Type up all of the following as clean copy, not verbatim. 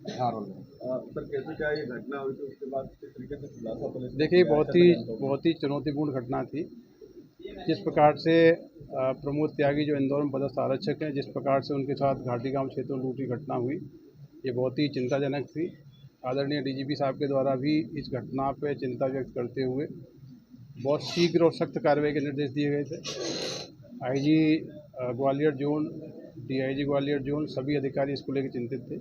हाँ रोल में। सर कैसे क्या ये घटना हुई थी, उसके बाद किस तरीके से खुलासा पुलिस ने देखिए किया है, ऐसा जानकारी बहुत ही चुनौतीपूर्ण घटना थी। जिस प्रकार से प्रमोद त्यागी जो इंदौर में पदस्थ आरक्षक हैं, जिस प्रकार से उनके साथ घाटी गांव क्षेत्र में लूट की घटना हुई, ये बहुत ही चिंताजनक थी। आदरणीय डीजीपी साहब के द्वारा भी इस घटना पर चिंता व्यक्त करते हुए बहुत शीघ्र और सख्त कार्रवाई के निर्देश दिए गए थे। IG Gwalior zone, DIG Gwalior zone, सभी अधिकारी इसको लेकर चिंतित थे।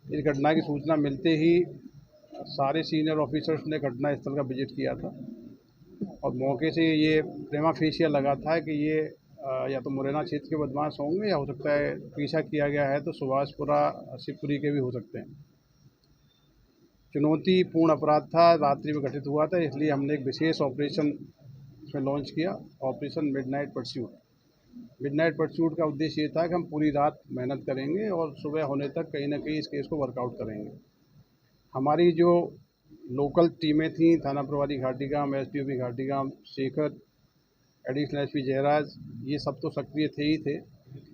इस घटना की सूचना मिलते ही सारे सीनियर ऑफिसर्स ने घटना स्थल का विजिट किया था और मौके से ये प्रेमा फेशिया लगा था कि ये या तो मुरैना क्षेत्र के बदमाश होंगे या हो सकता है पीछा किया गया है तो सुभाषपुरा शिवपुरी के भी हो सकते हैं। चुनौतीपूर्ण अपराध था, रात्रि में घटित हुआ था, इसलिए हमने एक विशेष ऑपरेशन इसमें लॉन्च किया, operation midnight pursuit. Midnight pursuit का उद्देश्य ये था कि हम पूरी रात मेहनत करेंगे और सुबह होने तक कहीं ना कहीं इस केस को वर्कआउट करेंगे। हमारी जो लोकल टीमें थीं, थाना प्रभारी Ghatigaon, SDOP Ghatigaon, Shekhar, additional SP Jayraj, ये सब तो सक्रिय थे ही थे।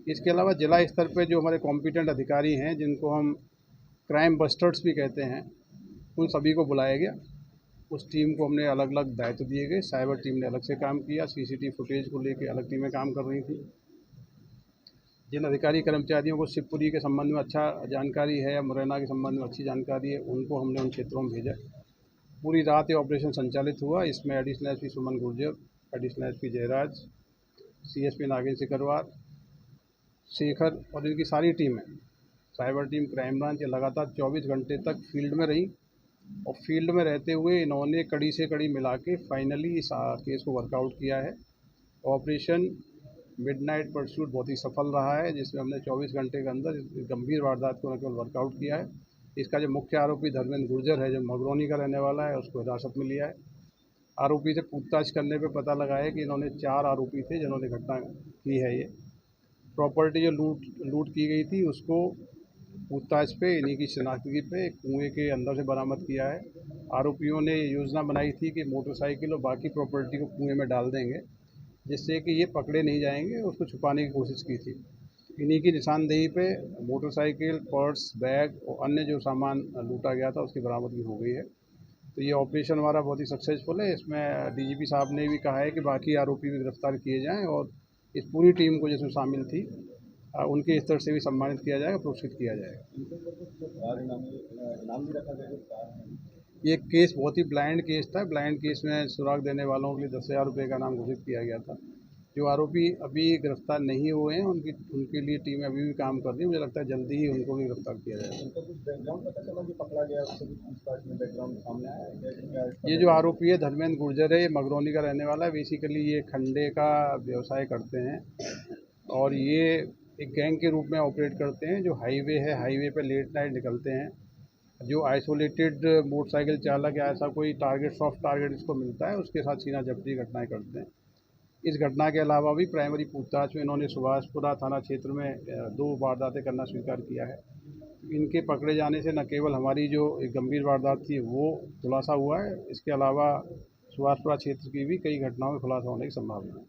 इसके अलावा जिला स्तर पे जो हमारे कॉम्पिटेंट अधिकारी हैं, जिनको हम क्राइम बस्टर्स भी कहते हैं, उन सभी को बुलाया गया। उस टीम को हमने अलग अलग दायित्व दिए गए। साइबर टीम ने अलग से काम किया, सीसीटीवी फुटेज को लेकर अलग टीमें काम कर रही थी। जिन अधिकारी कर्मचारियों को शिवपुरी के संबंध में अच्छा जानकारी है या मुरैना के संबंध में अच्छी जानकारी है, उनको हमने उन क्षेत्रों में भेजा। पूरी रात ये ऑपरेशन संचालित हुआ। इसमें additional SP Suman Gurjar, additional SP Jayraj, CSP Nagendra Sikarwar, Shekhar और इनकी सारी टीमें, साइबर टीम, क्राइम ब्रांच, ये लगातार 24 घंटे तक फील्ड में रही और फील्ड में रहते हुए इन्होंने कड़ी से कड़ी मिला के फाइनली इस केस को वर्कआउट किया है। ऑपरेशन मिडनाइट परस्यूट बहुत ही सफल रहा है, जिसमें हमने 24 घंटे के अंदर इस गंभीर वारदात को न केवल वर्कआउट किया है, इसका जो मुख्य आरोपी धर्मेंद्र गुर्जर है, जो मगरौनी का रहने वाला है, उसको हिरासत में लिया है। आरोपी से पूछताछ करने पे पता लगा है कि इन्होंने 4 आरोपी थे जिन्होंने घटना की है। ये प्रॉपर्टी जो लूट की गई थी उसको पूछताछ पे इन्हीं की शनाख्तगी पे कुएं के अंदर से बरामद किया है। आरोपियों ने योजना बनाई थी कि मोटरसाइकिल और बाकी प्रॉपर्टी को कुएं में डाल देंगे, जिससे कि ये पकड़े नहीं जाएंगे, उसको छुपाने की कोशिश की थी। इन्हीं की निशानदेही पे मोटरसाइकिल, पर्स, बैग और अन्य जो सामान लूटा गया था उसकी बरामदगी हो गई है। तो ये ऑपरेशन हमारा बहुत ही सक्सेसफुल है। इसमें डीजीपी साहब ने भी कहा है कि बाकी आरोपी भी गिरफ्तार किए जाएँ और इस पूरी टीम को जिसमें शामिल थी उनके स्तर से भी सम्मानित किया जाएगा, पुरस्कृत किया जाएगा। नाम भी रखा गया। ये केस बहुत ही ब्लाइंड केस था। ब्लाइंड केस में सुराग देने वालों के लिए 10,000 रुपये का नाम घोषित किया गया था। जो आरोपी अभी गिरफ्तार नहीं हुए हैं उनके लिए टीम अभी भी काम कर रही है। मुझे लगता है जल्दी ही उनको भी गिरफ्तार किया जाएगा। उनका कुछ बैकग्राउंड पता चला जो पकड़ा गया, उससे कुछ पूछताछ में बैकग्राउंड सामने आया है? ये जो आरोपी है धर्मेंद्र गुर्जर है, ये मगरौनी का रहने वाला है। बेसिकली ये खंडे का व्यवसाय करते हैं और ये एक गैंग के रूप में ऑपरेट करते हैं। जो हाईवे है, हाईवे पे लेट नाइट निकलते हैं। जो आइसोलेटेड मोटरसाइकिल चालक या ऐसा कोई टारगेट, सॉफ्ट टारगेट इसको मिलता है, उसके साथ छीना झपटी घटनाएं करते हैं। इस घटना के अलावा भी प्राइमरी पूछताछ में इन्होंने सुभाषपुरा थाना क्षेत्र में 2 वारदातें करना स्वीकार किया है। इनके पकड़े जाने से न केवल हमारी जो एक गंभीर वारदात थी वो खुलासा हुआ है, इसके अलावा सुभाषपुरा क्षेत्र की भी कई घटनाओं में खुलासा होने की संभावना है।